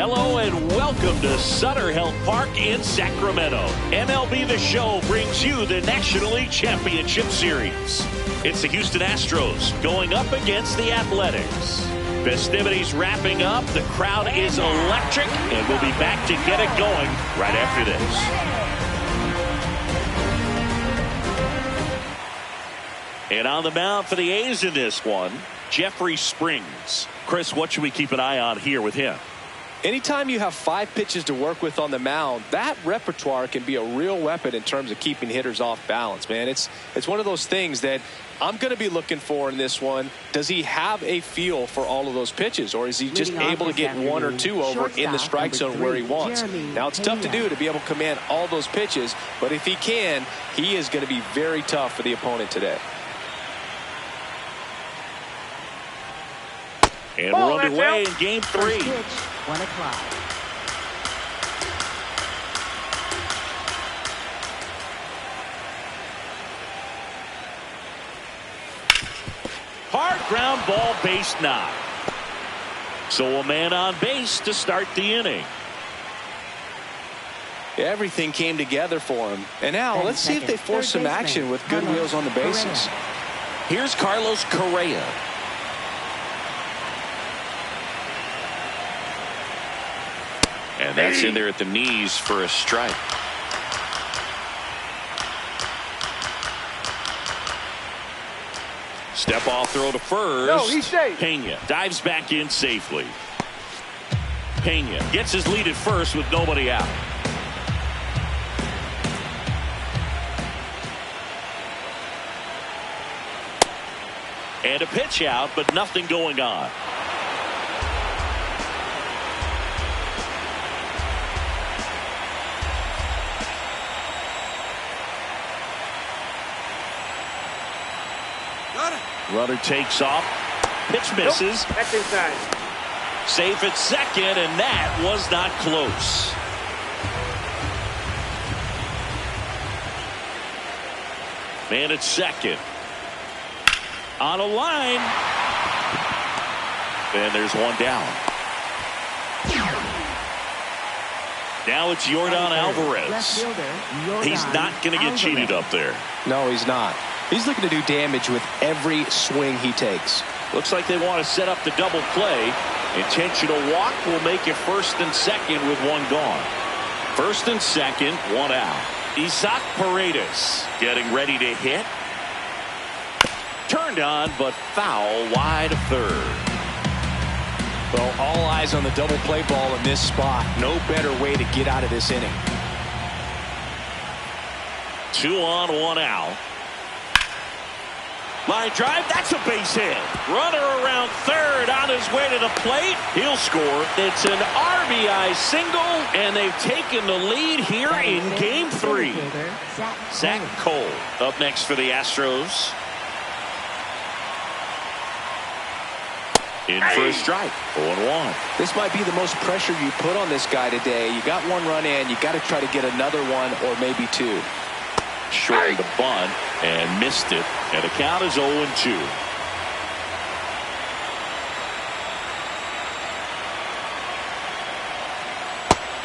Hello and welcome to Sutter Health Park in Sacramento. MLB The Show brings you the National League Championship Series. It's the Houston Astros going up against the Athletics. Festivities wrapping up. The crowd is electric, and we'll be back to get it going right after this. And on the mound for the A's in this one, Jeffrey Springs. Chris, what should we keep an eye on here with him? Anytime you have 5 pitches to work with on the mound, that repertoire can be a real weapon in terms of keeping hitters off balance, man. It's one of those things that I'm going to be looking for in this one. Does he have a feel for all of those pitches, or is he just able to get 1 or 2 over in the strike zone where he wants? Now, it's tough to do to be able to command all those pitches, but if he can, he is going to be very tough for the opponent today. And we're underway in game 3. 1 o'clock. Hard ground ball, base knock. So a man on base to start the inning. Everything came together for him. And now let's see if they force some action with good wheels on the bases. Here's Carlos Correa. And that's in there at the knees for a strike. Step off throw to first. No, he's safe. Pena dives back in safely. Pena gets his lead at first with nobody out. And a pitch out, but nothing going on. Runner takes off. Pitch misses. Nope. That's inside. Safe at second, and that was not close. Man at second. On a line. And there's one down. Now it's Yordan Alvarez. He's not going to get cheated up there. No, he's not. He's looking to do damage with every swing he takes. Looks like they want to set up the double play. Intentional walk will make it first and second with one gone. First and second, one out. Isaac Paredes getting ready to hit. Turned on, but foul wide of third. Well, all eyes on the double play ball in this spot. No better way to get out of this inning. 2 on, 1 out. Line drive, that's a base hit. Runner around third on his way to the plate. He'll score. It's an RBI single, and they've taken the lead here in game 3. Zach Cole up next for the Astros. In for a strike, 0-1. This might be the most pressure you put on this guy today. You got 1 run in, you got to try to get another one or maybe 2. Shortened the bunt and missed it, and the count is 0-2.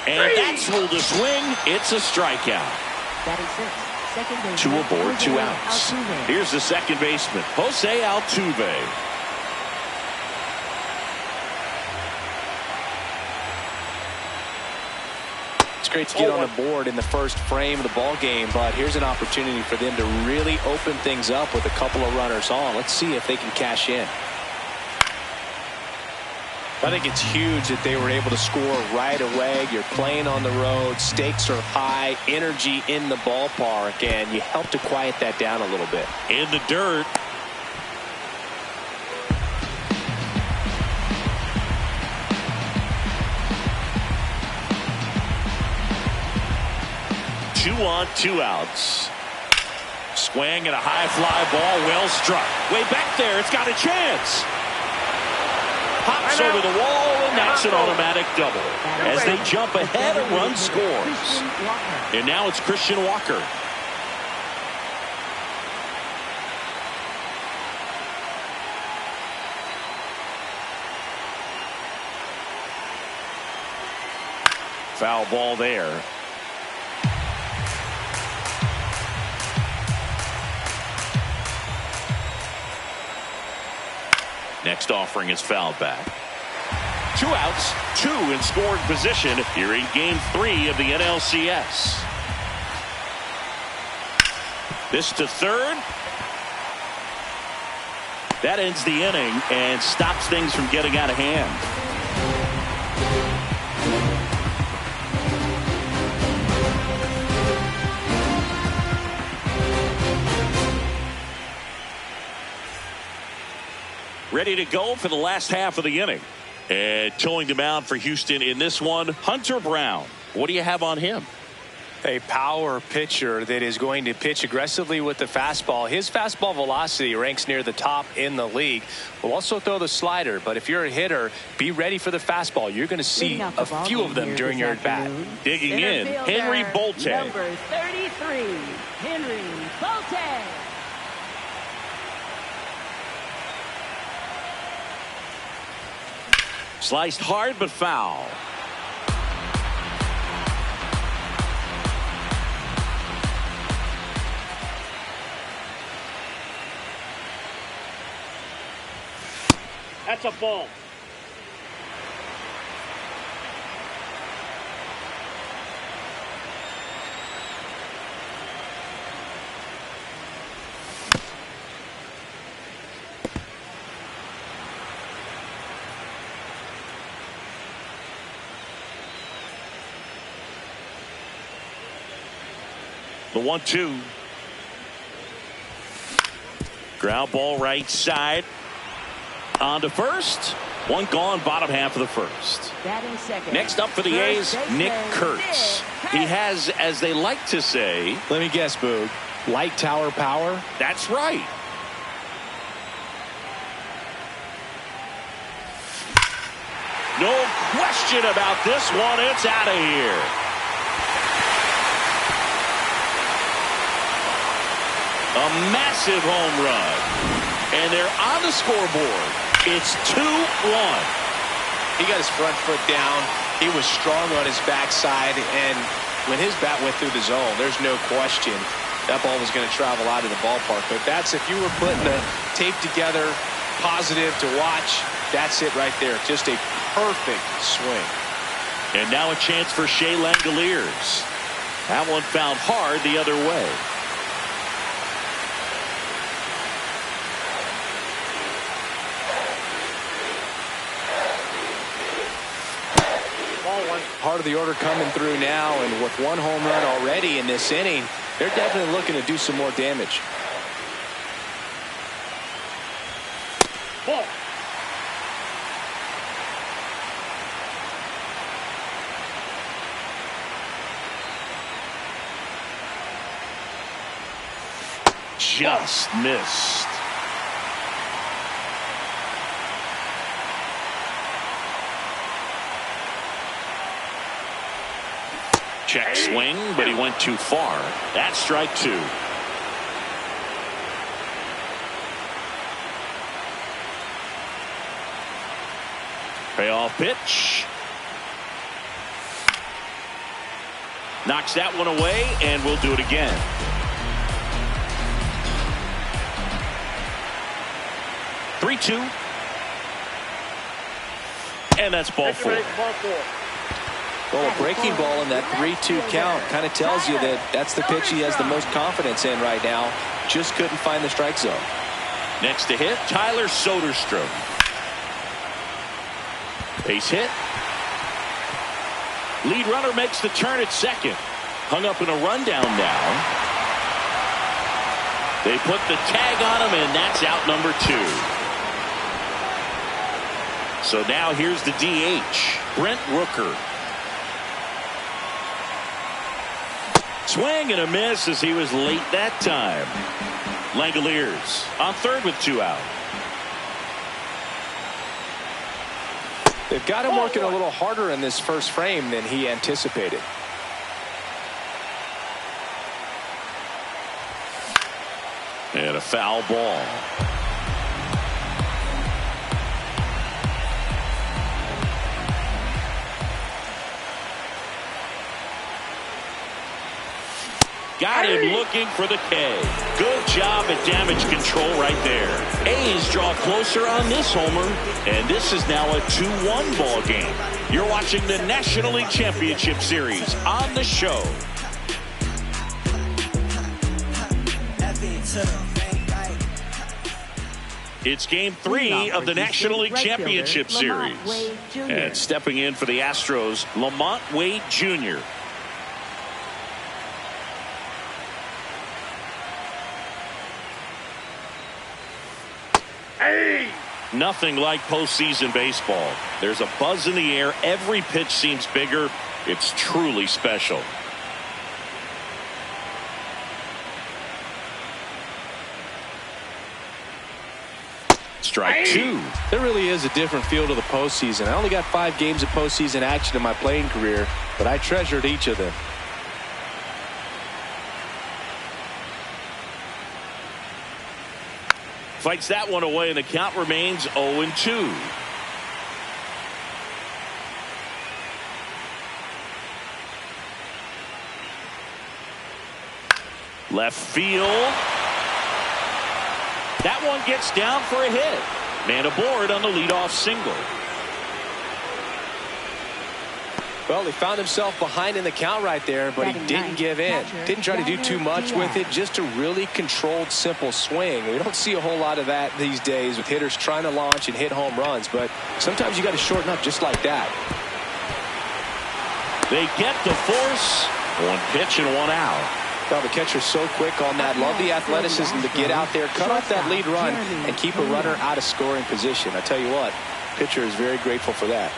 And that's hold a swing. It's a strikeout. 2 aboard, 2 outs. Here's the second baseman, Jose Altuve. It's great to get on the board in the first frame of the ball game, but here's an opportunity for them to really open things up with a couple of runners on. Let's see if they can cash in. I think it's huge that they were able to score right away. You're playing on the road, stakes are high, energy in the ballpark, and you help to quiet that down a little bit. In the dirt. Two on, 2 outs. Swing and a high fly ball, well struck. Way back there, it's got a chance. Hops over the wall, and that's an automatic double. As they jump ahead, a run scores. And now it's Christian Walker. Foul ball there. Next offering is fouled back. 2 outs, 2 in scoring position here in Game 3 of the NLCS. This to third. That ends the inning and stops things from getting out of hand. Ready to go for the last half of the inning. And towing the mound for Houston in this one, Hunter Brown. What do you have on him? A power pitcher that is going to pitch aggressively with the fastball. His fastball velocity ranks near the top in the league. Will also throw the slider, but if you're a hitter, be ready for the fastball. You're going to see a few of them during your at-bat. Digging in, Henry Bolte. Number 33, Henry Bolte. Sliced hard but foul. That's a ball. The 1-2. Ground ball right side. On to first. One gone, bottom half of the first. Next up for the A's, Nick Kurtz. He has, as they like to say, let me guess, Boog, light tower power? That's right. No question about this one. It's out of here. A massive home run. And they're on the scoreboard. It's 2-1. He got his front foot down. He was strong on his backside. And when his bat went through the zone, there's no question that ball was going to travel out of the ballpark. But that's, if you were putting the tape together, positive to watch, that's it right there. Just a perfect swing. And now a chance for Shea Langoliers. That one found hard the other way. Part of the order coming through now, and with one home run already in this inning, they're definitely looking to do some more damage. Ball. Just missed. Check swing, but he went too far. That's strike 2. Payoff pitch. Knocks that one away, and we'll do it again. Three-two. And that's ball 4. Well, a breaking ball in that 3-2 count kind of tells you that that's the pitch he has the most confidence in right now. Just couldn't find the strike zone. Next to hit, Tyler Soderstrom. Base hit. Lead runner makes the turn at second. Hung up in a rundown now. They put the tag on him, and that's out number 2. So now here's the DH, Brent Rooker. Swing and a miss as he was late that time. Langoliers on third with 2 out. They've got him working a little harder in this first frame than he anticipated. And a foul ball. Got him looking for the K. Good job at damage control right there. A's draw closer on this homer, and this is now a 2-1 ball game. You're watching the National League Championship Series on the show. It's game 3 of the National League Championship Series. And stepping in for the Astros, Lamont Wade Jr. Nothing like postseason baseball. There's a buzz in the air. Every pitch seems bigger. It's truly special. Strike 2. There really is a different feel to the postseason. I only got 5 games of postseason action in my playing career, but I treasured each of them. Fights that one away, and the count remains 0-2. Left field. That one gets down for a hit. Man aboard on the leadoff single. Well, he found himself behind in the count right there, but he didn't give in. Didn't try to do too much with it. Just a really controlled, simple swing. We don't see a whole lot of that these days with hitters trying to launch and hit home runs, but sometimes you got to shorten up just like that. They get the force. 1 pitch and 1 out. Well, the catcher's so quick on that. Love the athleticism to get out there, cut off that lead run, and keep a runner out of scoring position. I tell you what, pitcher is very grateful for that.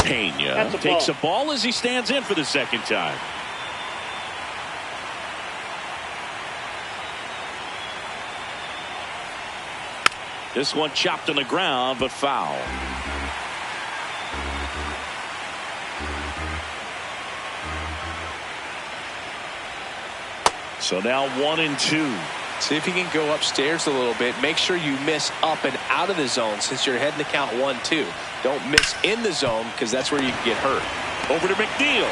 Pena takes a ball as he stands in for the second time. This one chopped on the ground, but foul. So now 1-2. See if you can go upstairs a little bit. Make sure you miss up and out of the zone since you're heading to count 1-2. Don't miss in the zone because that's where you can get hurt. Over to McNeil.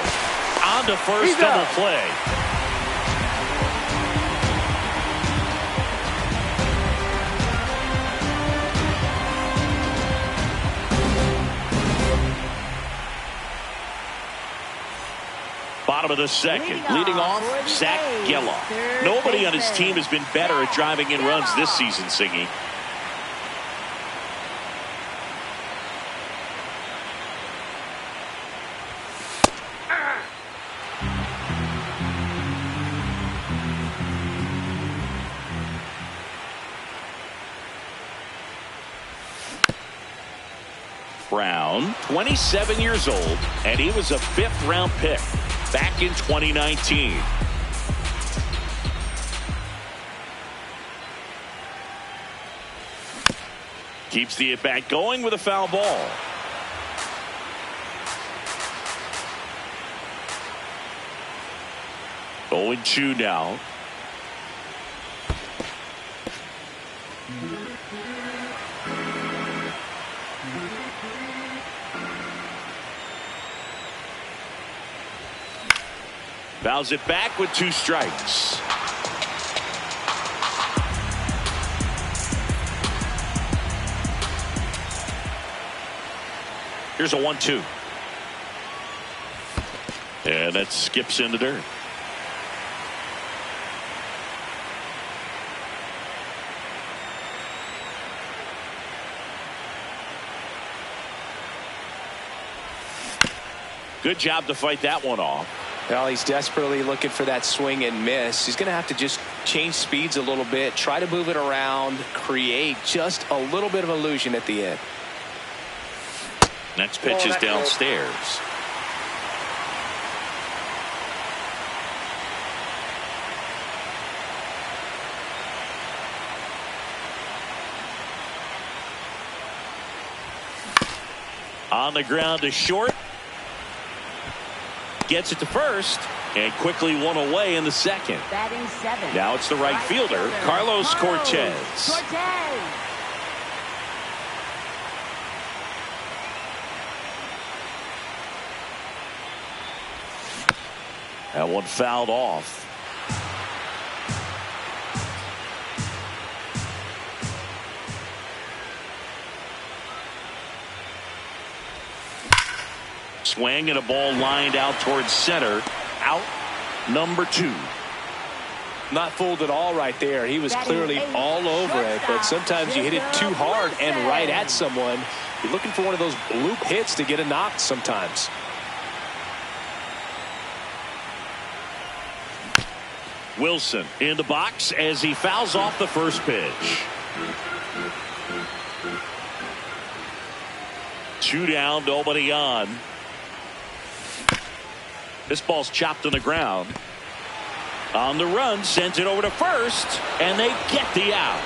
On to first, double play. Bottom of the second. Leading off, Zach Geloff. Nobody on his team has been better at driving in runs this season, Singy. Brown, 27 years old, and he was a 5th-round pick back in 2019. Keeps the at-bat going with a foul ball. Going 2 now. Fouls it back with 2 strikes. Here's a 1-2. And that skips in the dirt. Good job to fight that one off. Well, he's desperately looking for that swing and miss. He's going to have to just change speeds a little bit, try to move it around, create just a little bit of illusion at the end. Next pitch is downstairs. On the ground to short. Gets it to first and quickly one away in the second. Batting 7. Now it's the right fielder, Carlos Cortez. That one fouled off. Swing and a ball lined out towards center. Out number 2. Not fooled at all right there. He was clearly all over it, but sometimes you hit it too hard and right at someone. You're looking for one of those bloop hits to get a knock sometimes. Wilson in the box as he fouls off the first pitch. 2 down, nobody on. This ball's chopped on the ground. On the run, sends it over to first, and they get the out.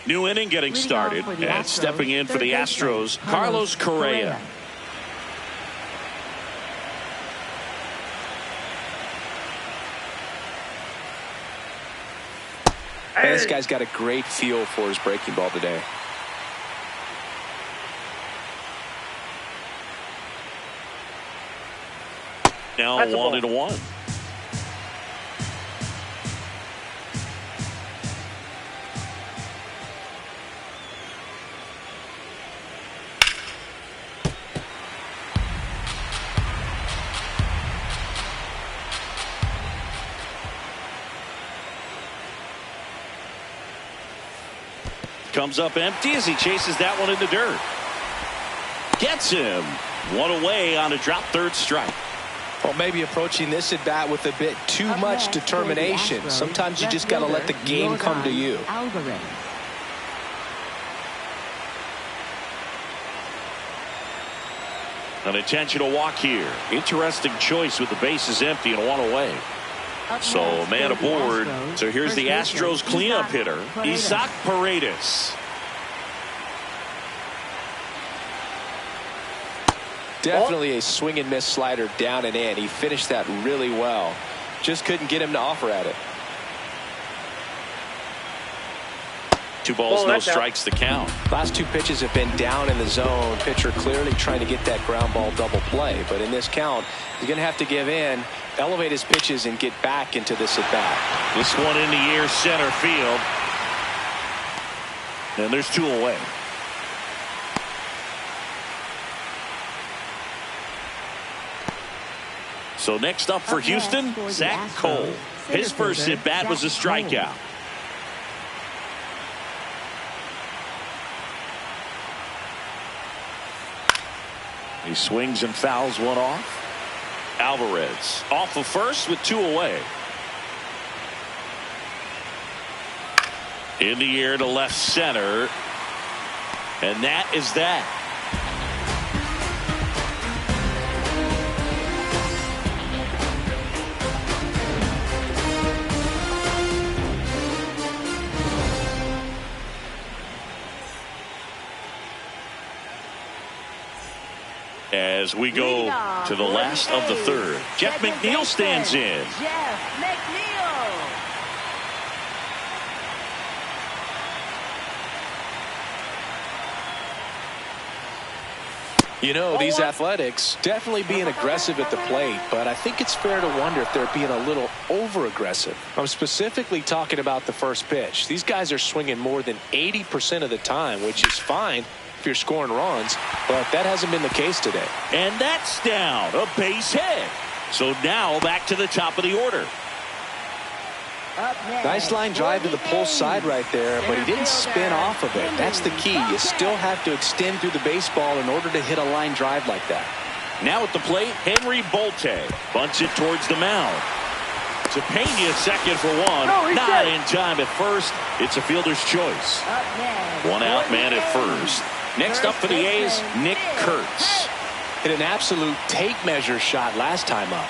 New inning getting started, and stepping in for the Astros, Carlos Correa. Man, this guy's got a great feel for his breaking ball today. Now 1-1. Comes up empty as he chases that one in the dirt. Gets him. One away on a drop third strike. Well, maybe approaching this at bat with a bit too much determination. Sometimes you just got to let the game come to you. An intentional walk here. Interesting choice with the bases empty and one away. So man aboard. So here's the Astros cleanup hitter, Isaac Paredes. Definitely a swing and miss slider down and in. He finished that really well. Just couldn't get him to offer at it. 2 balls, no strikes, the count. Last 2 pitches have been down in the zone. Pitcher clearly trying to get that ground ball double play. But in this count, he's going to have to give in, elevate his pitches, and get back into this at bat. This one in the air, center field. And there's 2 away. So next up for Houston, Zach Cole. His first at bat was a strikeout. He swings and fouls one off. Alvarez off of first with 2 away. In the air to left center. And that is that. As we go to the last of the third, Jeff McNeil stands in. Jeff McNeil. You know, these Athletics definitely being aggressive at the plate, but I think it's fair to wonder if they're being a little over-aggressive. I'm specifically talking about the first pitch. These guys are swinging more than 80% of the time, which is fine if you're scoring runs, but that hasn't been the case today. And that's down, a base hit. So now back to the top of the order. Nice line drive to the pull side right there, but he didn't spin off of it. That's the key. You still have to extend through the baseball in order to hit a line drive like that. Now at the plate, Henry Bolte bunts it towards the mound. To Pena, second for one. Not in time at first. It's a fielder's choice. One out, man at first. Next up for the A's, Nick Kurtz. Hit an absolute tape measure shot last time up.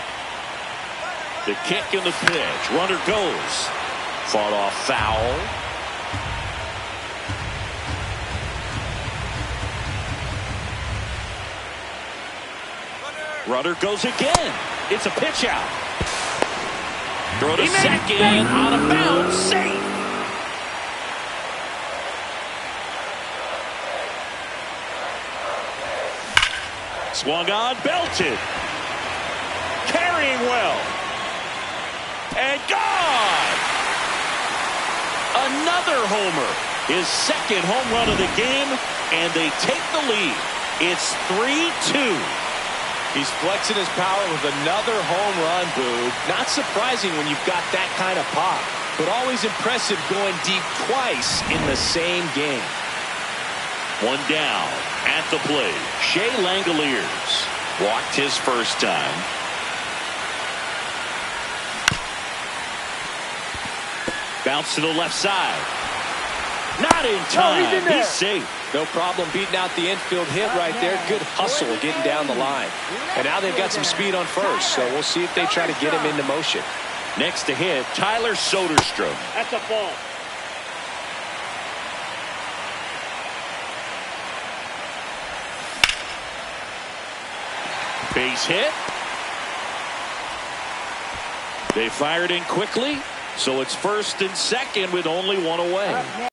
The kick and the pitch. Runner goes. Fought off foul. Runner goes again. It's a pitch out. Throw to second, out of bounds, safe. Swung on, belted. Carrying well. And gone! Another homer. His second home run of the game, and they take the lead. It's 3-2. He's flexing his power with another home run, Boog. Not surprising when you've got that kind of pop, but always impressive going deep twice in the same game. One down at the plate. Shea Langoliers walked his first time. Bounce to the left side. Not in time. He's safe. No problem beating out the infield hit right there. Good hustle getting down the line. And now they've got some speed on first, so we'll see if they try to get him into motion. Next to hit, Tyler Soderstrom. That's a ball. Base hit. They fired in quickly, so it's first and second with only one away.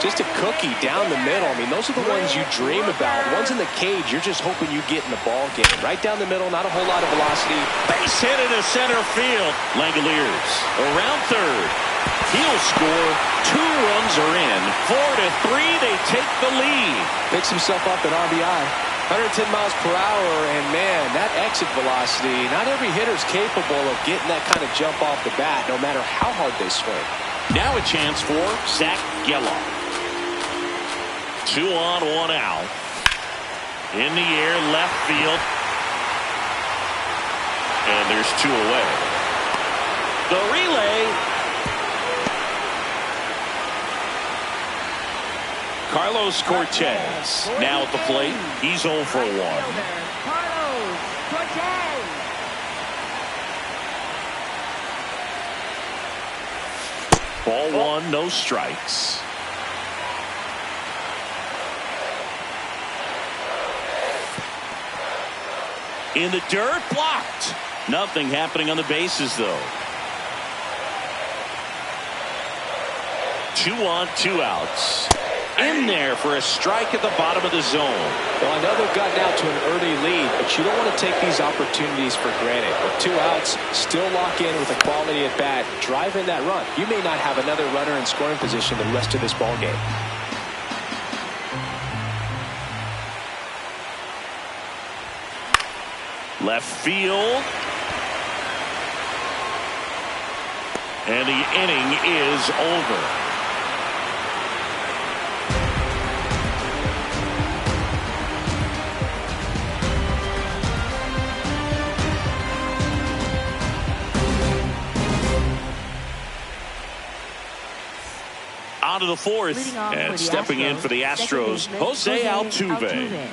Just a cookie down the middle. I mean, those are the ones you dream about. Ones in the cage, you're just hoping you get in the ball game. Right down the middle, not a whole lot of velocity. Base hit into center field. Langoliers around third. He'll score. 2 runs are in. 4-3. They take the lead. Picks himself up an RBI. 110 miles per hour, and man, that exit velocity, not every hitter's capable of getting that kind of jump off the bat, no matter how hard they swing. Now a chance for Zach Gelof. 2 on, 1 out. In the air, left field. And there's 2 away. The relay. Carlos Cortez now at the plate. He's 0 for 1. Carlos Cortez. Ball 1, no strikes. In the dirt, blocked. Nothing happening on the bases, though. 2 on, 2 outs. In there for a strike at the bottom of the zone. Well, I know they've gotten out to an early lead, but you don't want to take these opportunities for granted. With 2 outs, still lock in with a quality at bat, drive in that run. You may not have another runner in scoring position the rest of this ball game. Left field. And the inning is over. On to the 4th, and stepping in for the Astros, Jose Altuve.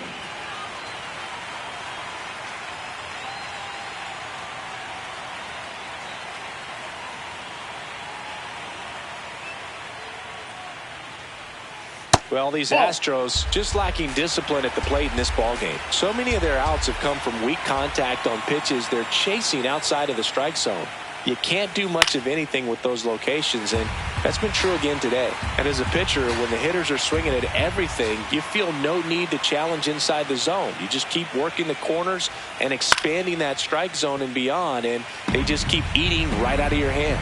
Well, these Astros just lacking discipline at the plate in this ballgame. So many of their outs have come from weak contact on pitches they're chasing outside of the strike zone. You can't do much of anything with those locations, and that's been true again today. And as a pitcher, when the hitters are swinging at everything, you feel no need to challenge inside the zone. You just keep working the corners and expanding that strike zone and beyond, and they just keep eating right out of your hand.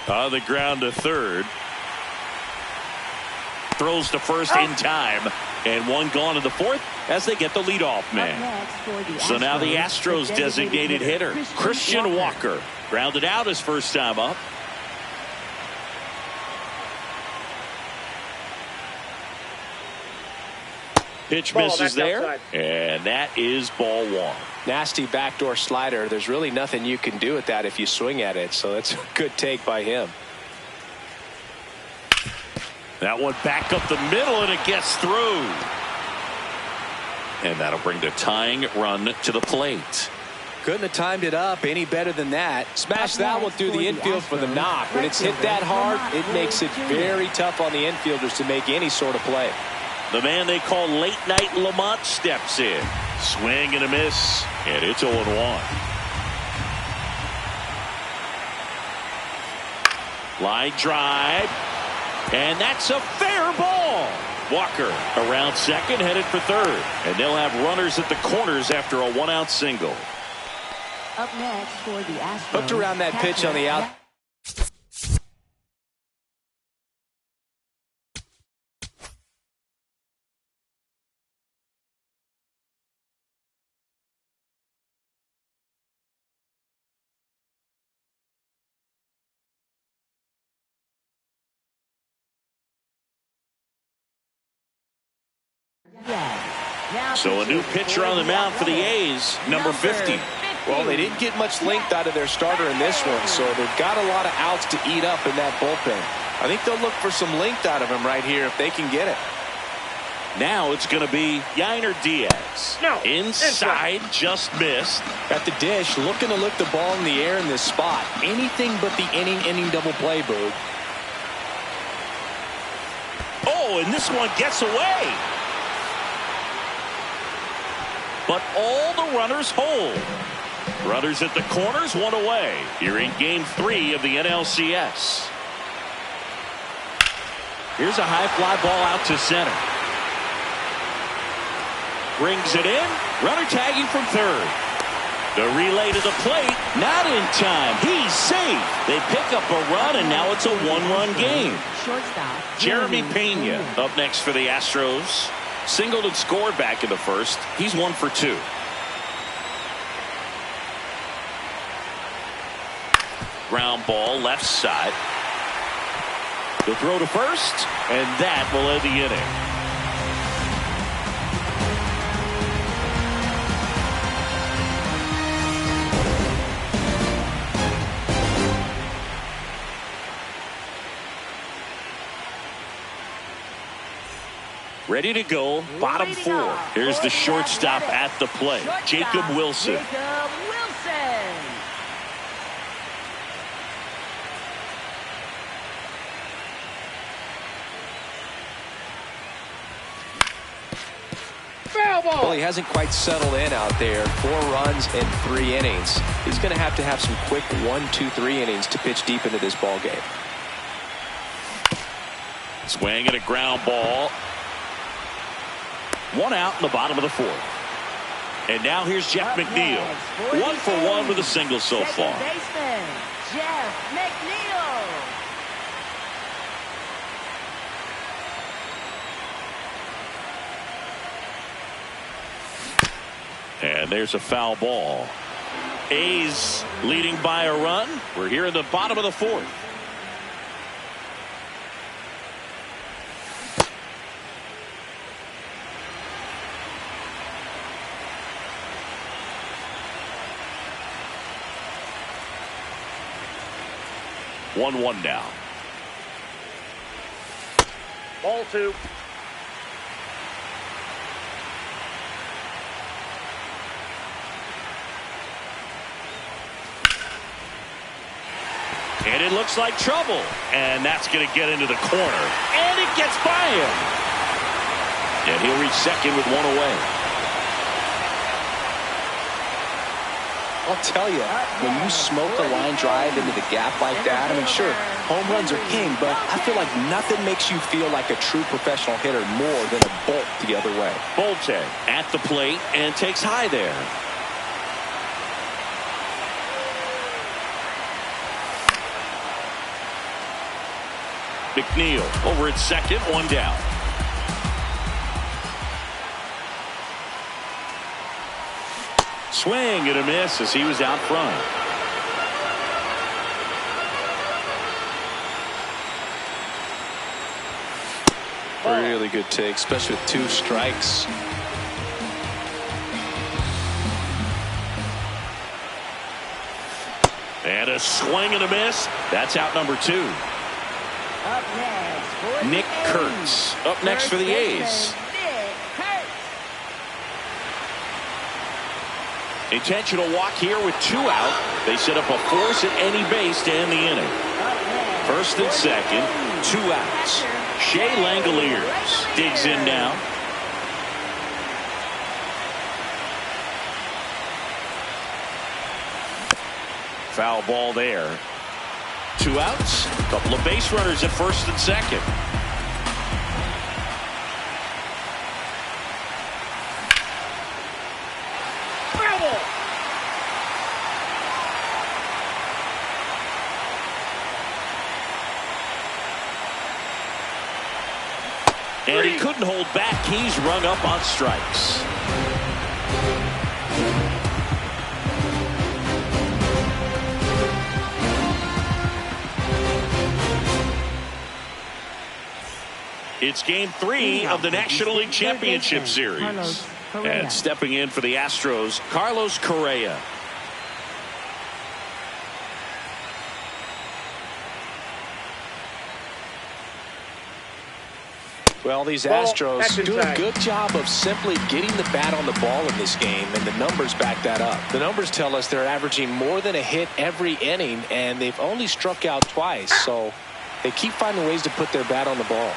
On the ground to third. Throws to first in time, and 1 gone in the 4th as they get the leadoff man. So now the Astros designated hitter, Christian Walker, grounded out his first time up. Pitch misses there, and that is ball 1. Nasty backdoor slider. There's really nothing you can do with that if you swing at it, so that's a good take by him. That one back up the middle, and it gets through. And that'll bring the tying run to the plate. Couldn't have timed it up any better than that. Smash that one through the infield for the knock. When it's hit that hard, it makes it very tough on the infielders to make any sort of play. The man they call Late Night Lamont steps in. Swing and a miss, and it's 0-1. Line drive, and that's a fair ball. Walker around second, headed for third, and they'll have runners at the corners after a one-out single. Up next for the Astros. Hooked around that pitch on the out. So a new pitcher on the mound for the A's, number 50. Well, they didn't get much length out of their starter in this one, so they've got a lot of outs to eat up in that bullpen. I think they'll look for some length out of him right here if they can get it. Now it's going to be Yainer Diaz. No. Inside, just missed. At the dish, looking to lift the ball in the air in this spot. Anything but the inning double play, Boog. Oh, and this one gets away. But all the runners hold. Runners at the corners, one away. You're in game 3 of the NLCS. Here's a high fly ball out to center. Brings it in. Runner tagging from third. The relay to the plate. Not in time. He's safe. They pick up a run, and now it's a one-run game. Shortstop Jeremy Pena up next for the Astros. Singled and scored back in the first. He's 1 for 2. Ground ball left side. The throw to first, and that will end the inning. Ready to go, bottom 4. Here's the shortstop at the plate, Jacob Wilson. Well, he hasn't quite settled in out there. 4 runs in 3 innings. He's going to have some quick 1, 2, 3 innings to pitch deep into this ball game. Swing and a ground ball. 1 out in the bottom of the 4th. And now here's Jeff McNeil. 1 for 1 with a single so far. Baseman, Jeff McNeil. And there's a foul ball. A's leading by a run. We're here in the bottom of the 4th. One now. Ball 2. And it looks like trouble. And that's going to get into the corner. And it gets by him. And he'll reach second with 1 away. I'll tell you, when you smoke a line drive into the gap like that, I mean, sure, home runs are king, but I feel like nothing makes you feel like a true professional hitter more than a bolt the other way. Bolte at the plate and takes high there. McNeil over at second, 1 down. Swing and a miss as he was out front. Really good take, especially with 2 strikes. And a swing and a miss. That's out number 2. Up next for Nick the Kurtz A's. up next for the A's. Nick Kurtz. Intentional walk here with 2 out. They set up a force at any base to end the inning. First and second, 2 outs. Shea Langoliers digs in now. Foul ball there. 2 outs. Couple of base runners at first and second. And he couldn't hold back. He's rung up on strikes. It's game 3 of the National League Championship Series. And stepping in for the Astros, Carlos Correa. Well, these Astros do a good job of simply getting the bat on the ball in this game, and the numbers back that up. The numbers tell us they're averaging more than a hit every inning, and they've only struck out twice, so they keep finding ways to put their bat on the ball.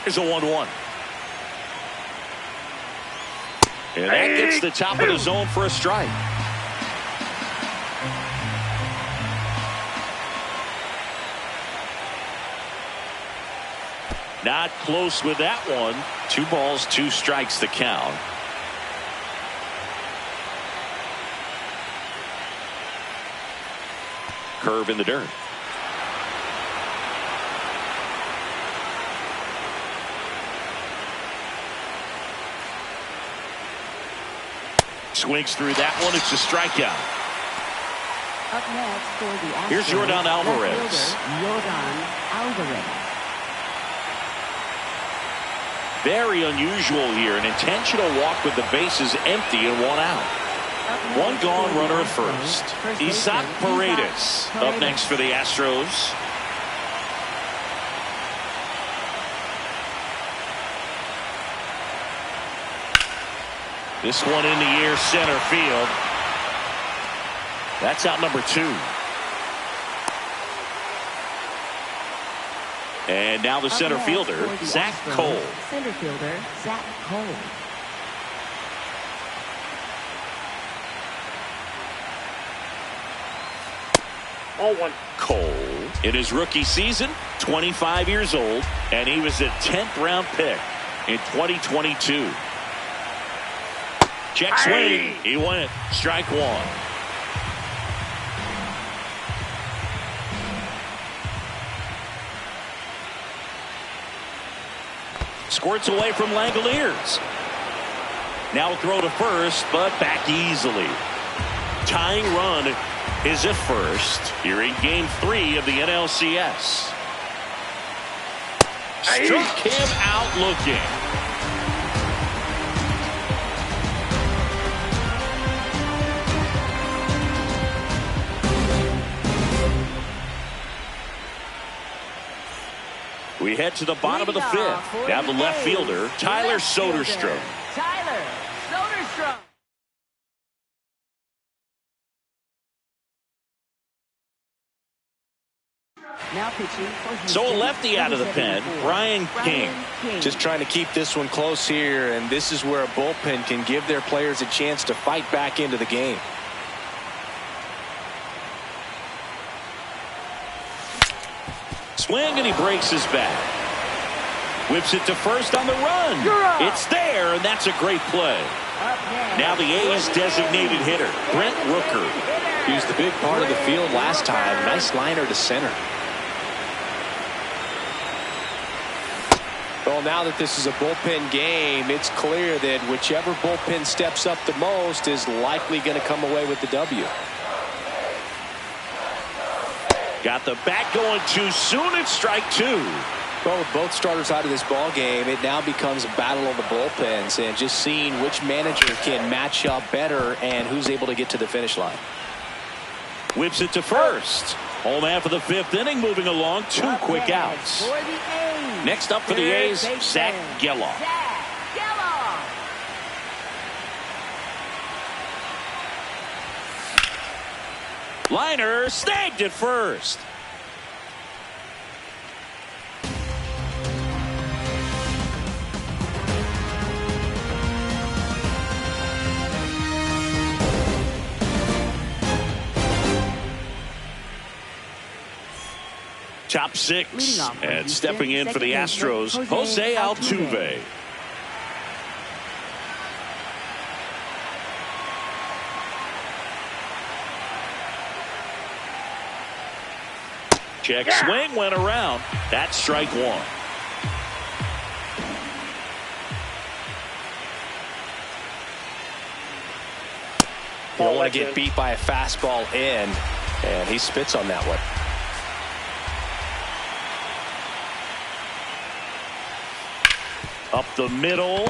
Here's a 1-1. And that gets the top of the zone for a strike. Not close with that one. 2 balls, 2 strikes the count. Curve in the dirt. Swings through that one. It's a strikeout. Up next for the Astros, here's Jordan Alvarez. Jordan Alvarez. Very unusual here. An intentional walk with the bases empty and 1 out. 1 gone, runner at first. Isaac Paredes up next for the Astros. This one in the air, center field. That's out number 2. And now the center fielder, Zach Cole. Center fielder, Zach Cole. Oh, 1. Cole, in his rookie season, 25 years old, and he was a 10th round pick in 2022. Check swing. He went. Strike 1. Squirts away from Langoliers. Now throw to first, but back easily. Tying run is at first. Here in game 3 of the NLCS. Struck him out looking. We head to the bottom of the 5th. Now the left fielder, Tyler Soderstrom. Tyler Soderstrom. Now pitching for So a lefty out of the pen, Brian King. Just trying to keep this one close here, and this is where a bullpen can give their players a chance to fight back into the game. Swing, and he breaks his bat. Whips it to first on the run. It's there, and that's a great play. Now the A's designated hitter, Brent Rooker. He was the big part of the field last time. Nice liner to center. Well, now that this is a bullpen game, it's clear that whichever bullpen steps up the most is likely going to come away with the W. Got the bat going too soon. It's strike 2. Well, with both starters out of this ball game, it now becomes a battle of the bullpens and just seeing which manager can match up better and who's able to get to the finish line. Whips it to first. Home half of the 5th inning, moving along. 2 quick outs. Next up for the A's, Zach Geloff. Liner snagged at first. Top six, and stepping in for the Astros, HOU Altuve. Check swing went around. That's strike one. You don't want to get beat by a fastball in, and he spits on that one. Up the middle.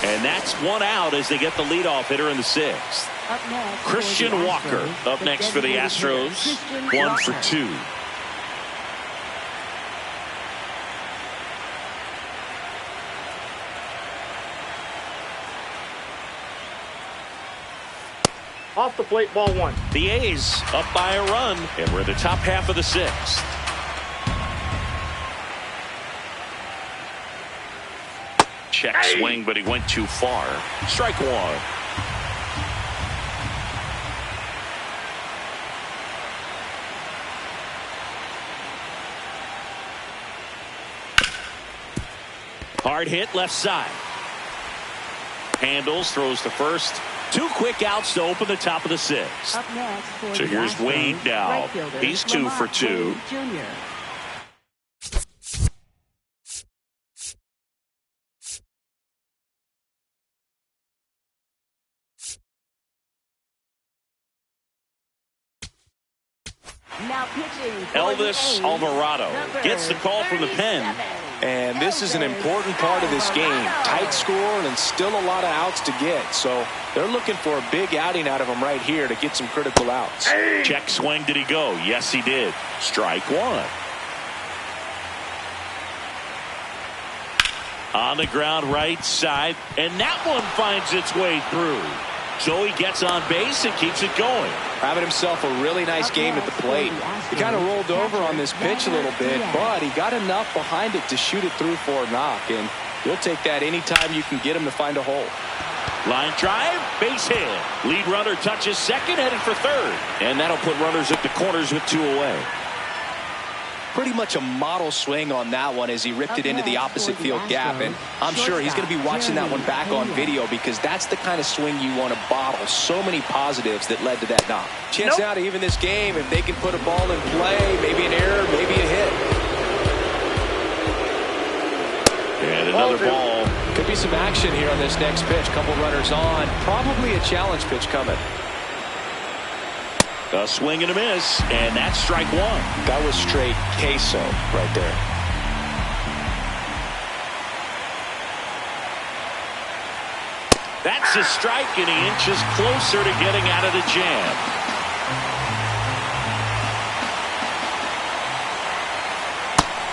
And that's one out as they get the leadoff hitter in the sixth. Christian Walker up next for the Astros. 1 for 2. Off the plate, ball one. The A's up by a run, and we're in the top half of the sixth. Check swing, but he went too far. Strike one. Hard hit left side. Handles, throws to first. 2 quick outs to open the top of the sixth. So here's Wade now. He's 2 for 2. Now pitching Elvis Alvarado gets the call from the pen. And this is an important part of this game. Tight score and still a lot of outs to get. So they're looking for a big outing out of him right here to get some critical outs. Check swing. Did he go? Yes, he did. Strike one. On the ground right side. And that one finds its way through. So he gets on base and keeps it going. Having himself a really nice game at the plate. He kind of rolled over on this pitch a little bit, but he got enough behind it to shoot it through for a knock. And you'll take that anytime you can get him to find a hole. Line drive, base hit. Lead runner touches second, headed for third. And that'll put runners at the corners with 2 away. Pretty much a model swing on that one as he ripped it into the opposite field gap. And I'm sure he's going to be watching that one back on video because that's the kind of swing you want to bottle. So many positives that led to that knock. Chance now to even this game if they can put a ball in play, maybe an error, maybe a hit. And another ball. Could be some action here on this next pitch. Couple runners on. Probably a challenge pitch coming. A swing and a miss, and that's strike one. That was straight queso right there. That's a strike, and he inches closer to getting out of the jam.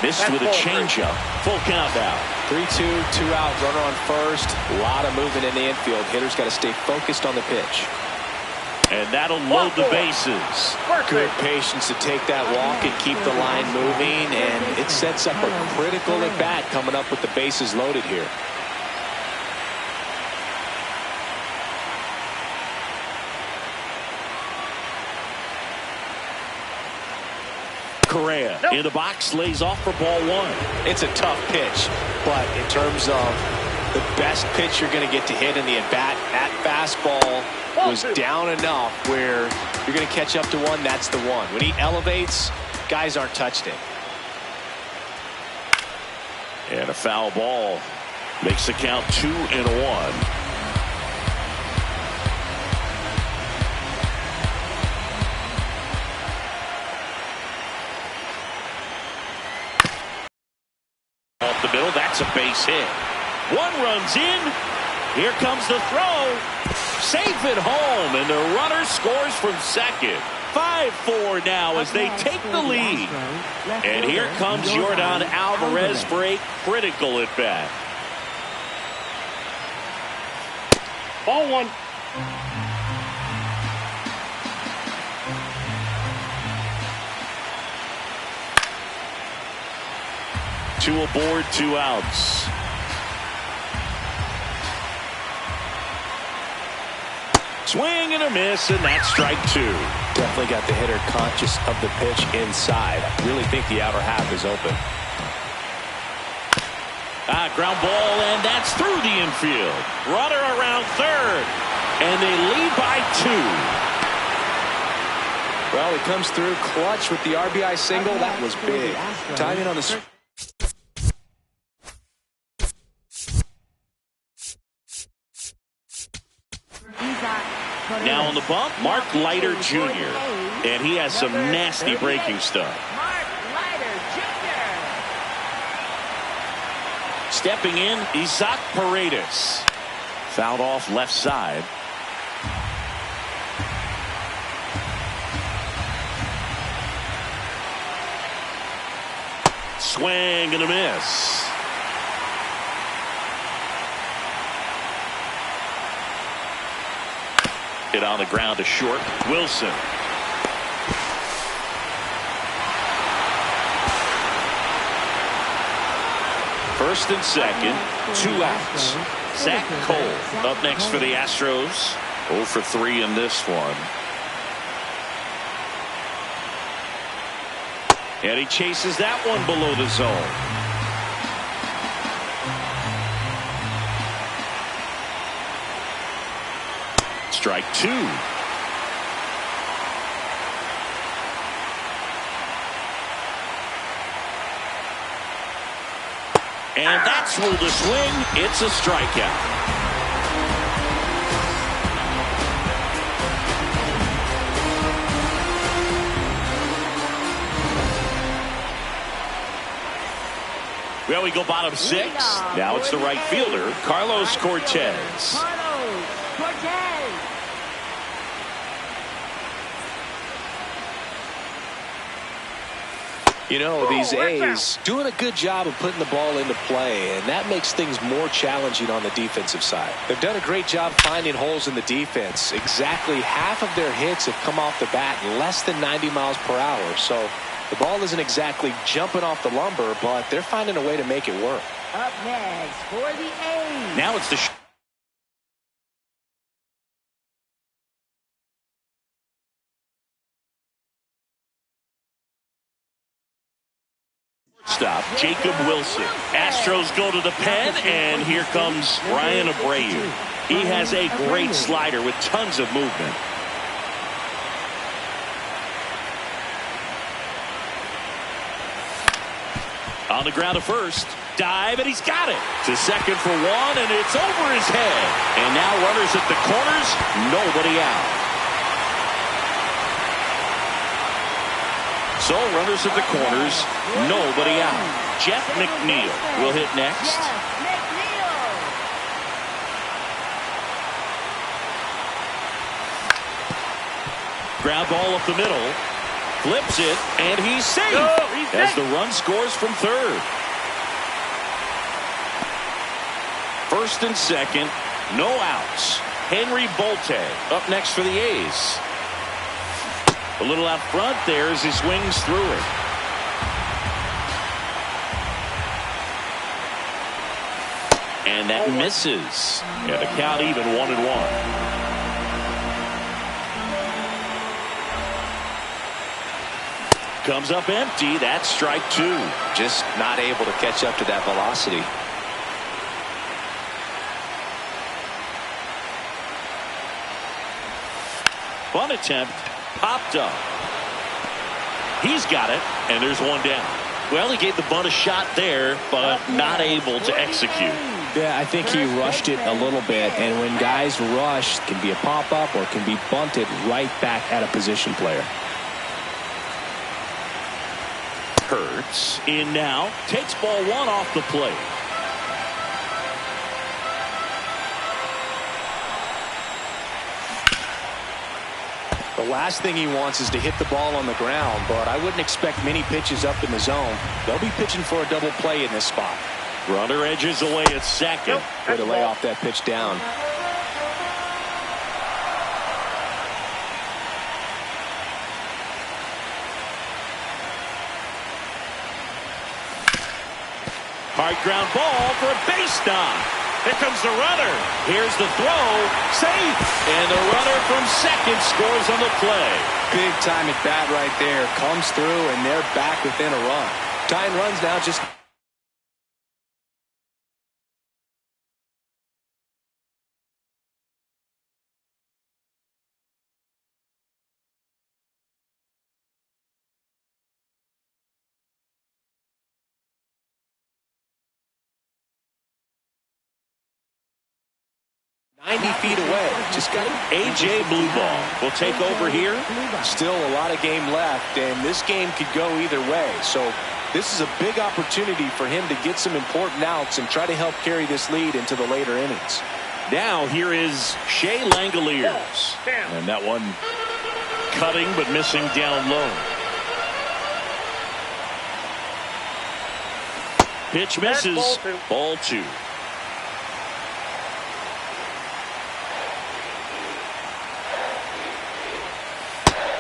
Missed with a changeup. Full count now. 3-2, 2 out, runner on first. A lot of movement in the infield. Hitter's got to stay focused on the pitch. And that'll load the bases. Good patience to take that walk and keep the line moving, and it sets up a critical at bat coming up with the bases loaded here. Correa in the box, lays off for ball one. It's a tough pitch, but in terms of the best pitch you're going to get to hit in the at-bat, that fastball was down enough where you're going to catch up to one. That's the one. When he elevates, guys aren't touching it. And a foul ball makes the count 2-1. Off the middle, that's a base hit. One runs in. Here comes the throw. Safe at home, and the runner scores from second. 5-4 now as they take the lead. And here comes Yordan Alvarez for a critical at bat. Ball one. Two aboard, 2 outs. Swing and a miss, and that's strike 2. Definitely got the hitter conscious of the pitch inside. I really think the outer half is open. Ground ball, and that's through the infield. Runner around third, and they lead by 2. Well, he comes through clutch with the RBI single. That was big. Timing on the... Now on the bump, Mark Leiter Jr. And he has some nasty breaking stuff. Mark Leiter Jr. Stepping in, Isaac Paredes. Fouled off left side. Swing and a miss. Hit on the ground to short. Wilson. First and second, 2 outs. Zach Cole up next for the Astros. 0 for 3 in this one. And he chases that one below the zone. Strike 2. And that's ruled a swing. It's a strikeout. Well, we go bottom 6. Now it's the right fielder, Carlos Cortez. Carlos Cortez. You know, these A's doing a good job of putting the ball into play, and that makes things more challenging on the defensive side. They've done a great job finding holes in the defense. Exactly half of their hits have come off the bat less than 90 miles per hour. So the ball isn't exactly jumping off the lumber, but they're finding a way to make it work. Up next for the A's. Now it's the stop, Jacob Wilson. Astros go to the pen, and here comes Ryan Abreu. He has a great slider with tons of movement. On the ground to first. Dive, and he's got it. To second for 1, and it's over his head. And now runners at the corners, nobody out. So runners at the corners, nobody out. Jeff McNeil will hit next. Ground ball up the middle. Flips it, and he's safe. As the run scores from third. First and second, no outs. Henry Bolte up next for the A's. A little out front there as he swings through it. And that misses. And the count even 1-1. Comes up empty. That's strike 2. Just not able to catch up to that velocity. Bunt attempt. Popped up. He's got it, and there's one down. Well, he gave the bunt a shot there, but not able to execute. Yeah, I think he rushed it a little bit, and when guys rush, it can be a pop-up or can be bunted right back at a position player. Hurts in now, takes ball 1 off the plate. The last thing he wants is to hit the ball on the ground, but I wouldn't expect many pitches up in the zone. They'll be pitching for a double play in this spot. Runner edges away at second. Way to lay off that pitch down. Hard ground ball for a base knock. Here comes the runner. Here's the throw. Safe. And the runner from second scores on the play. Big time at bat right there. Comes through, and they're back within a run. Tying runs now just... feet away. Just got A.J. Blue Ball will take over here. Still a lot of game left, and this game could go either way. So this is a big opportunity for him to get some important outs and try to help carry this lead into the later innings. Now here is Shea Langoliers. And that one cutting but missing down low. Pitch misses. Ball two.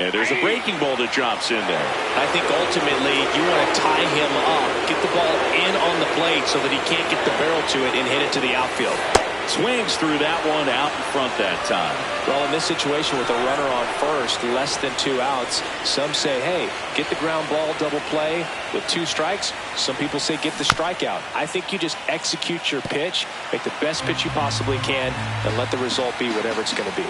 And there's a breaking ball that drops in there. I think ultimately you want to tie him up, get the ball in on the plate so that he can't get the barrel to it and hit it to the outfield. Swings through that one out in front that time. Well, in this situation with a runner on first, less than 2 outs, some say, hey, get the ground ball, double play with 2 strikes. Some people say get the strikeout. I think you just execute your pitch, make the best pitch you possibly can, and let the result be whatever it's going to be.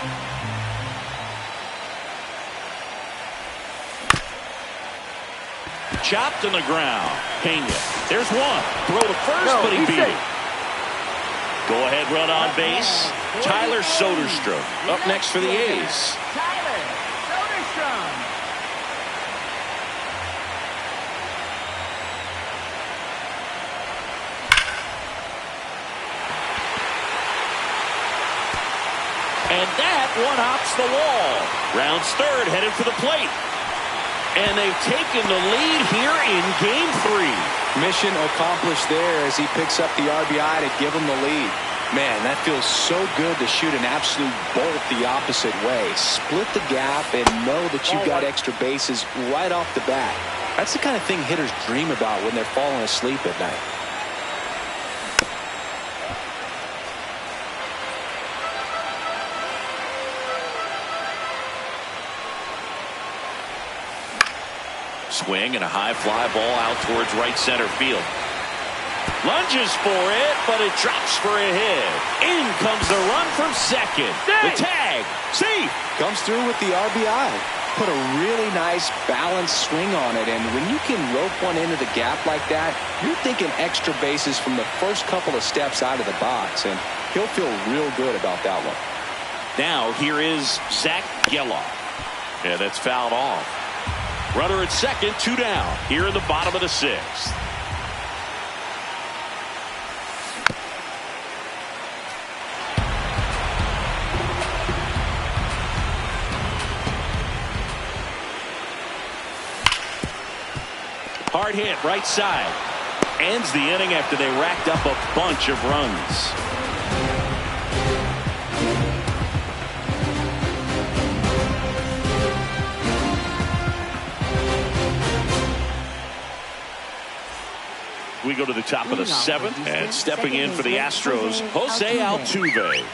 Chopped on the ground. Pena. There's one. Throw to first, but he beat it. Go ahead run on base. Tyler Soderstrom up next for the A's. Tyler Soderstrom. And that one hops the wall. Rounds third, headed for the plate. And they've taken the lead here in Game 3. Mission accomplished there as he picks up the RBI to give him the lead. Man, that feels so good to shoot an absolute bolt the opposite way. Split the gap and know that you've got extra bases right off the bat. That's the kind of thing hitters dream about when they're falling asleep at night. Swing and a high fly ball out towards right center field. Lunges for it, but it drops for a hit. In comes the run from second. The tag. See. Comes through with the RBI. Put a really nice balanced swing on it, and when you can rope one into the gap like that, you're thinking extra bases from the first couple of steps out of the box, and he'll feel real good about that one. Now here is Zach Geloff. Yeah, that's fouled off. Runner at second, 2 down. Here in the bottom of the 6th. Hard hit, right side. Ends the inning after they racked up a bunch of runs. We go to the top of the 7th, and stepping in for the Astros, Jose Altuve.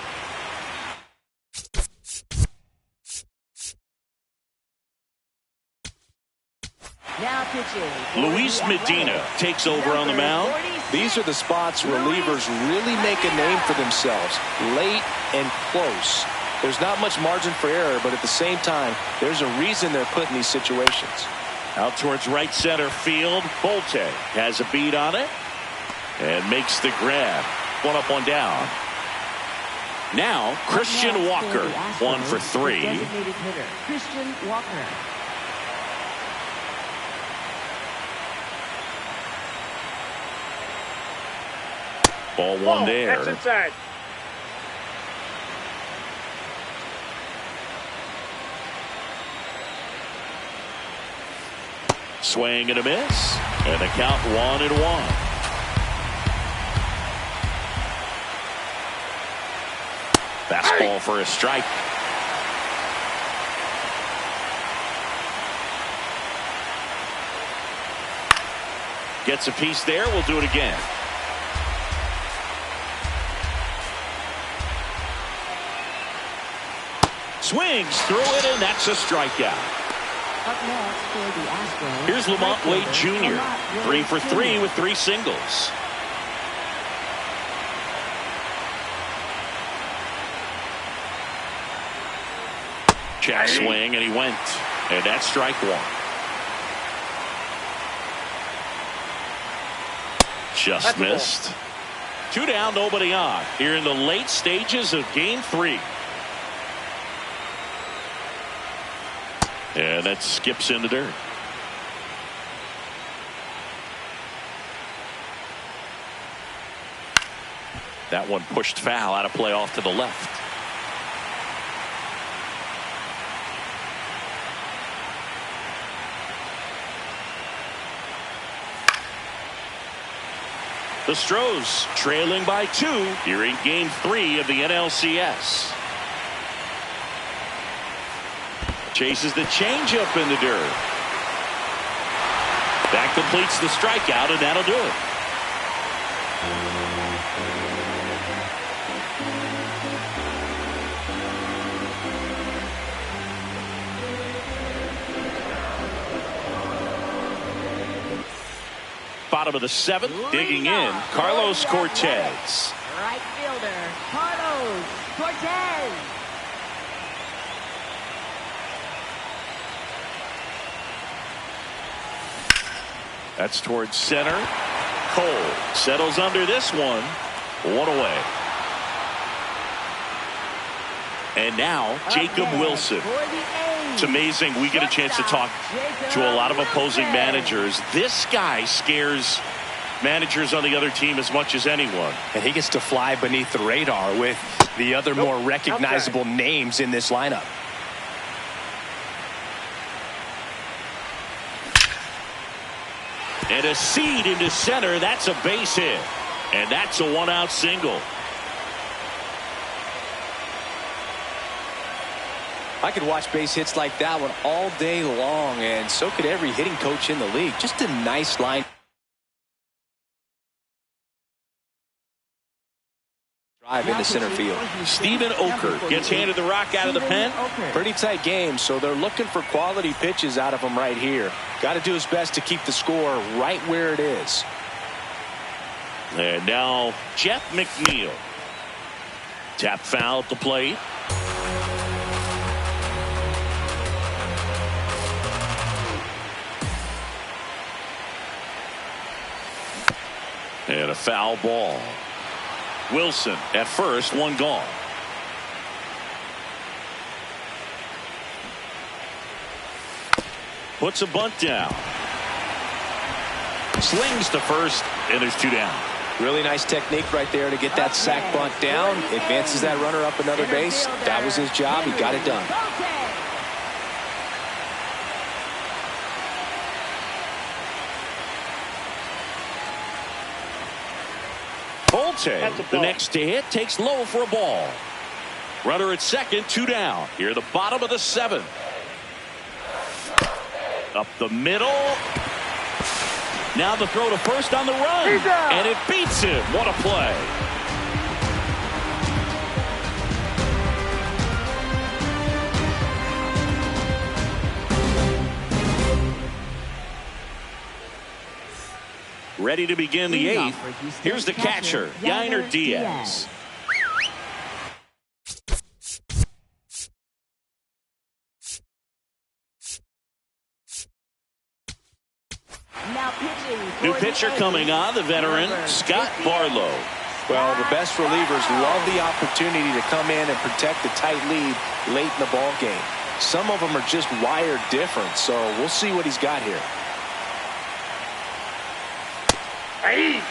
Now pitching. Luis Medina takes over on the mound. These are the spots relievers really make a name for themselves. Late and close. There's not much margin for error, but at the same time, there's a reason they're put in these situations. Out towards right center field. Bolte has a beat on it and makes the grab. 1 up, 1 down. Now Christian Walker, 1 for 3. Designated hitter, Christian Walker. Ball 1 there. That's inside. Swing and a miss. And the count 1-1. Fastball for a strike. Gets a piece there. We'll do it again. Swings through it, and that's a strikeout. Up next for the Astros. Here's Lamont Wade Jr. 3 for 3 with 3 singles. Check swing, and he went. And that's strike 1. Just missed. 2 down, nobody on. Here in the late stages of game 3. And that skips in the dirt. That one pushed foul, out of play off to the left. The Stros trailing by 2 here in game 3 of the NLCS. Chases the changeup in the dirt. That completes the strikeout, and that'll do it. Bottom of the 7th, digging in, Carlos Cortez. Right fielder, Carlos Cortez. That's towards center. Cole settles under this one. 1 away. And now Jacob Wilson. It's amazing we get a chance to talk to a lot of opposing managers. This guy scares managers on the other team as much as anyone. And he gets to fly beneath the radar with the other more recognizable names in this lineup. And a seed into center. That's a base hit. And that's a 1-out single. I could watch base hits like that one all day long, and so could every hitting coach in the league. Just a nice line. Drive into center field. Steven Oker gets handed the rock out of the pen. Pretty tight game, so they're looking for quality pitches out of him right here. Got to do his best to keep the score right where it is. And now Jeff McNeil. Tap foul at the plate. And a foul ball. Wilson at first, 1 gone. Puts a bunt down. Slings to first, and there's 2 down. Really nice technique right there to get that sac bunt down. Advances that runner up another base. That was his job. He got it done. Bolte, the next to hit, takes low for a ball. Runner at second, 2 down. Here the bottom of the 7th. Up the middle. Now the throw to first on the run. And it beats him. What a play. Ready to begin the 8th. Here's the catcher, Yainer Diaz. New pitcher coming on, the veteran, Scott Barlow. Well, the best relievers love the opportunity to come in and protect the tight lead late in the ball game. Some of them are just wired different, so we'll see what he's got here. Hey.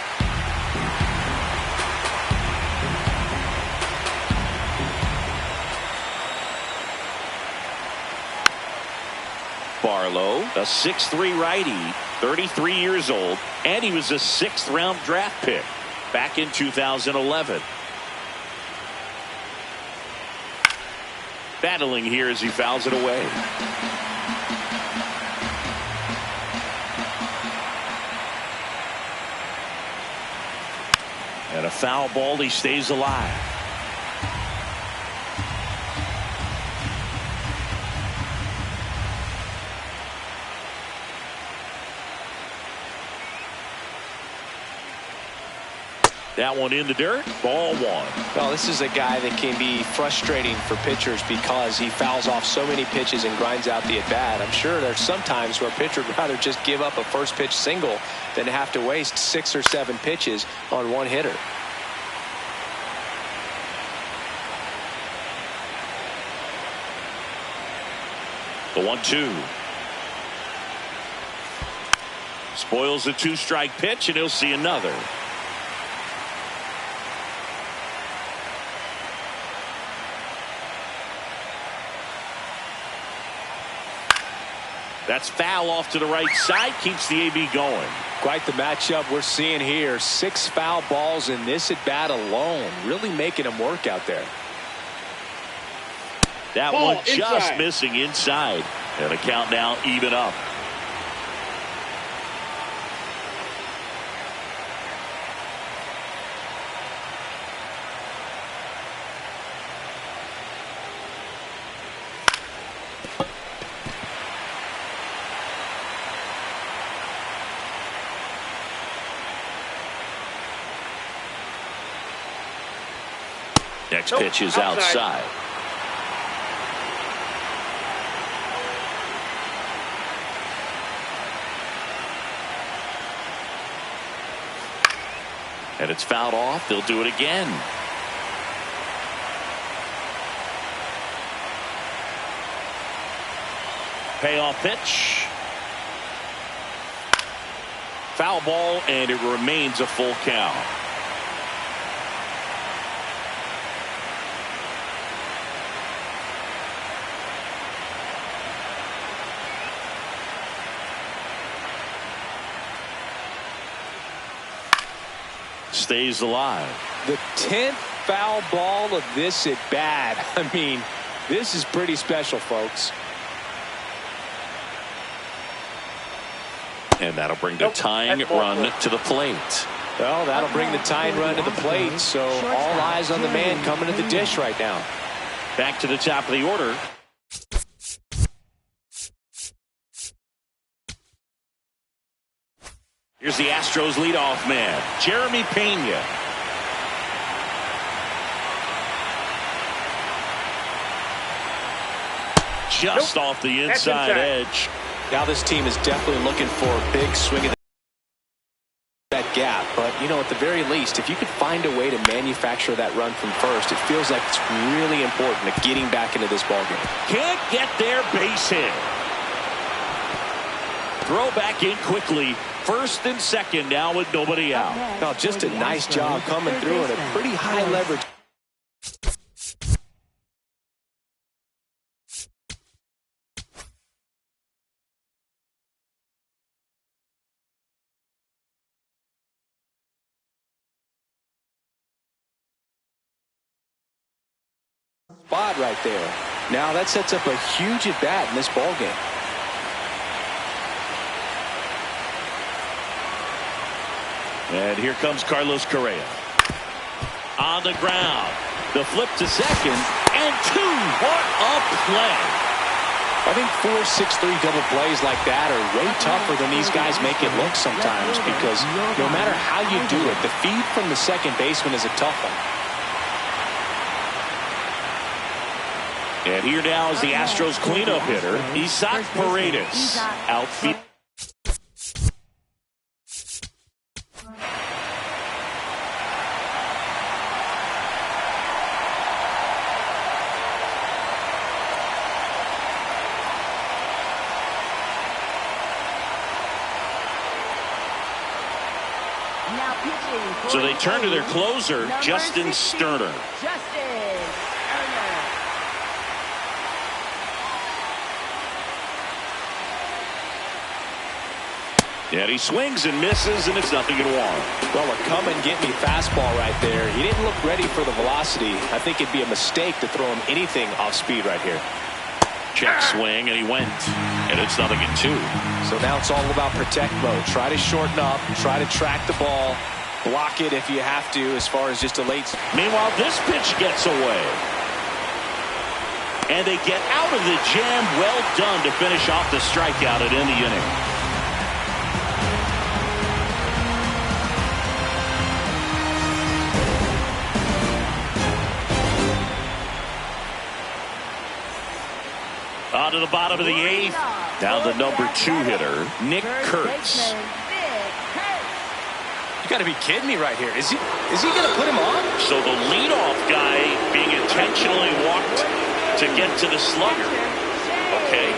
Barlow, a 6'3" righty, 33 years old, and he was a 6th-round draft pick back in 2011. Battling here as he fouls it away. And a foul ball, he stays alive. That one in the dirt. Ball one. Well, this is a guy that can be frustrating for pitchers because he fouls off so many pitches and grinds out the at-bat. I'm sure there's some times where a pitcher would rather just give up a first pitch single than have to waste 6 or 7 pitches on one hitter. The 1-2. Spoils the 2-strike pitch, and he'll see another. That's foul off to the right side. Keeps the AB going. Quite the matchup we're seeing here. 6 foul balls in this at bat alone. Really making him work out there. That Ball one just inside. missing inside. And the count now even up. Next pitch is outside. And it's fouled off. They'll do it again. Payoff pitch. Foul ball, and it remains a full count. Stays alive. The 10th foul ball of this at bat. I mean, this is pretty special, folks. And that'll bring the tying run to the plate. Well, that'll bring the tying run to the plate, so all eyes on the man coming to the dish right now. Back to the top of the order. Here's the Astros leadoff man, Jeremy Pena. Just off the inside edge. Now this team is definitely looking for a big swing of that gap. But, you know, at the very least, if you could find a way to manufacture that run from first, it feels like it's really important to getting back into this ballgame. Can't get their base hit. Throw back in quickly. First and second now with nobody out. Now, just a nice job coming through in a pretty high leverage. Spot right there. Now that sets up a huge at bat in this ballgame. And here comes Carlos Correa. On the ground. The flip to second. And 2. What a play. I think 4-6-3 double plays like that are way tougher than these guys make it look sometimes, because no matter how you do it, the feed from the second baseman is a tough one. And here now is the Astros cleanup hitter, Isaac Paredes. Outfield. So they turn to their closer, Justin Sterner. And he swings and misses, and it's 0-1. Well, a come-and-get-me fastball right there. He didn't look ready for the velocity. I think it'd be a mistake to throw him anything off speed right here. Check swing, and he went. And it's 0-2. So now it's all about protect mode. Try to shorten up, try to track the ball, block it if you have to as far as just a late. Meanwhile, this pitch gets away. And they get out of the jam. Well done to finish off the strikeout and end the inning. On to the bottom of the eighth. Down the number 2 hitter, Nick Kurtz. You got to be kidding me right here. Is he going to put him on? So the leadoff guy being intentionally walked to get to the slugger. Okay.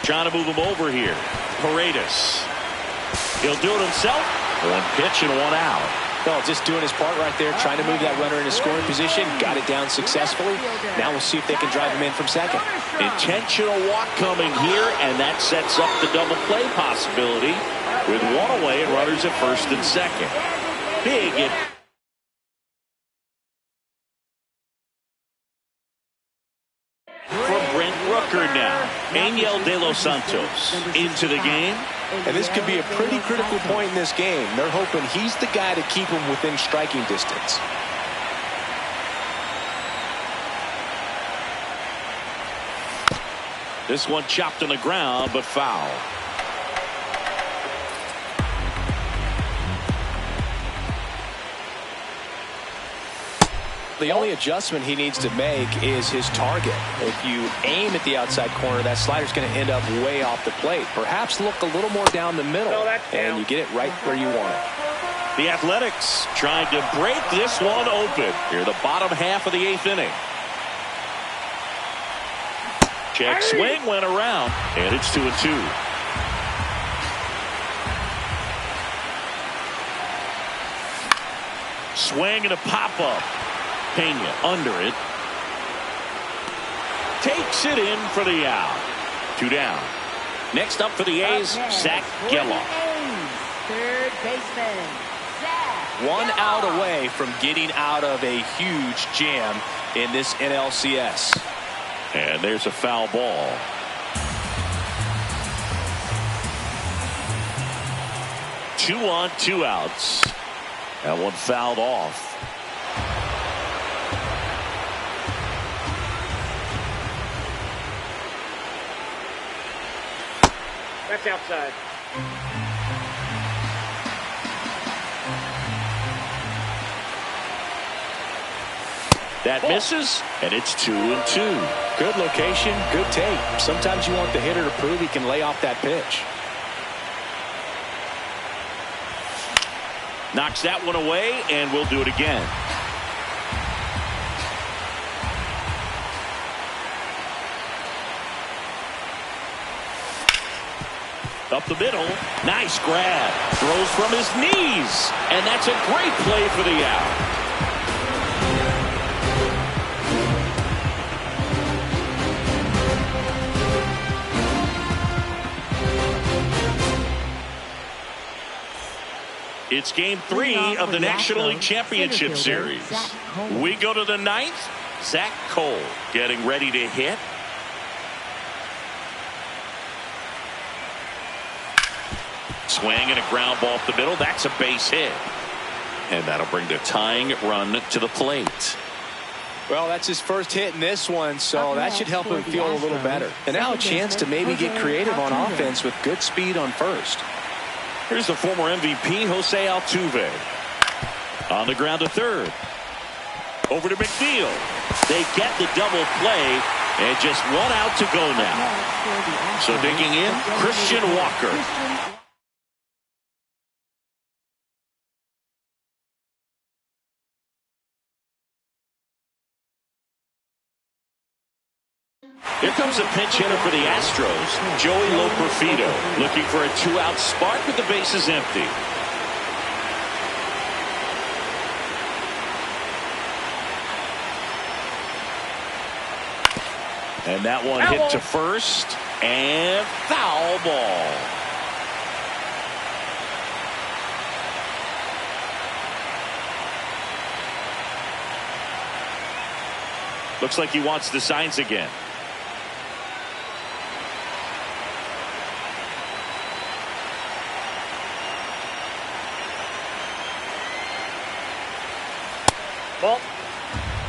Trying to move him over here. Paredes. He'll do it himself. 1 pitch and 1 out. No, just doing his part right there, trying to move that runner into scoring position. Got it down successfully. Now we'll see if they can drive him in from second. Intentional walk coming here, and that sets up the double play possibility with 1 away and runners at first and second. Big hit. For Brent Rooker now. Angel De Los Santos into the game. And this could be a pretty critical point in this game. They're hoping he's the guy to keep them within striking distance. This one chopped on the ground, but foul. The only adjustment he needs to make is his target. If you aim at the outside corner, that slider's going to end up way off the plate. Perhaps look a little more down the middle, and you get it right where you want it. The Athletics trying to break this one open here, the bottom half of the 8th inning. Check swing went around, and it's 2-2. Swing and a pop-up. Pena under it. Takes it in for the out. 2 down. Next up for the A's, Zach Geloff. Third baseman, Zach. 1 out away from getting out of a huge jam in this NLCS. And there's a foul ball. Two on, 2 outs. That one fouled off. That's outside. That misses, and it's 2-2. Good location, good take. Sometimes you want the hitter to prove he can lay off that pitch. Knocks that one away, and we'll do it again. Up the middle, nice grab. Throws from his knees, and that's a great play for the out. It's game 3 of the National League Championship Series. We go to the 9th. Zach Cole getting ready to hit. Swing and a ground ball up the middle. That's a base hit. And that'll bring the tying run to the plate. Well, that's his first hit in this one, so that should help him feel a little better. And now a chance to maybe get creative on offense with good speed on first. Here's the former MVP, Jose Altuve. On the ground to third. Over to McNeil. They get the double play, and just 1 out to go now. So digging in, Christian Walker. Here comes a pinch hitter for the Astros, Joey Loperfido, looking for a 2-out spark with the bases empty. And that one hit to first, and foul ball. Looks like he wants the signs again. Ball.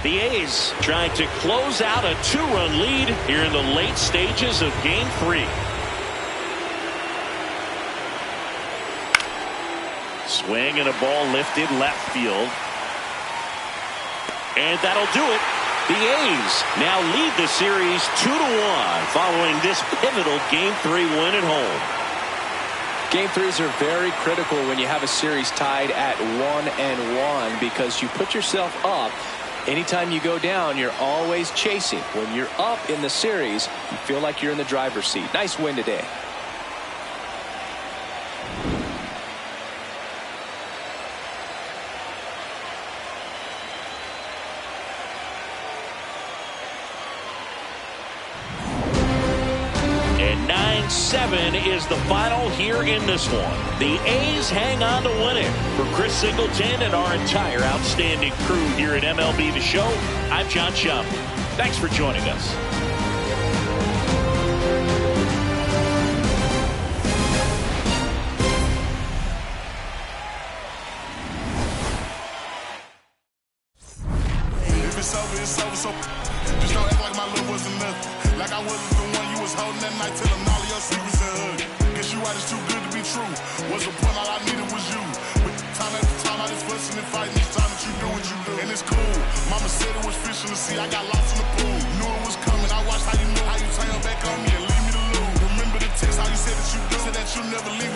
The A's trying to close out a 2-run lead here in the late stages of game 3. Swing and a ball lifted left field. And that'll do it. The A's now lead the series 2-1 following this pivotal Game 3 win at home. Game 3s are very critical when you have a series tied at 1-1 because you put yourself up. Anytime you go down, you're always chasing. When you're up in the series, you feel like you're in the driver's seat. Nice win today. And 9-7 is the final here in this one. The A's hang on to win it. For Chris Singleton and our entire outstanding crew here at MLB The Show, I'm John Schaub. Thanks for joining us. If it's over, it's over. So just don't act like my love wasn't nothing. Like I wasn't the one you was holding that night, telling all of your secrets and hug. Guess you out is too good to be true. Was the point all I needed was you. But time after time I just fussing and fighting each time that you do what you do. And it's cool. Mama said it was fish in the sea. I got lost in the pool. Knew it was coming. I watched how you moved, how you turn back on me and leave me to lose. Remember the text, how you said that you do. Said that you never leave.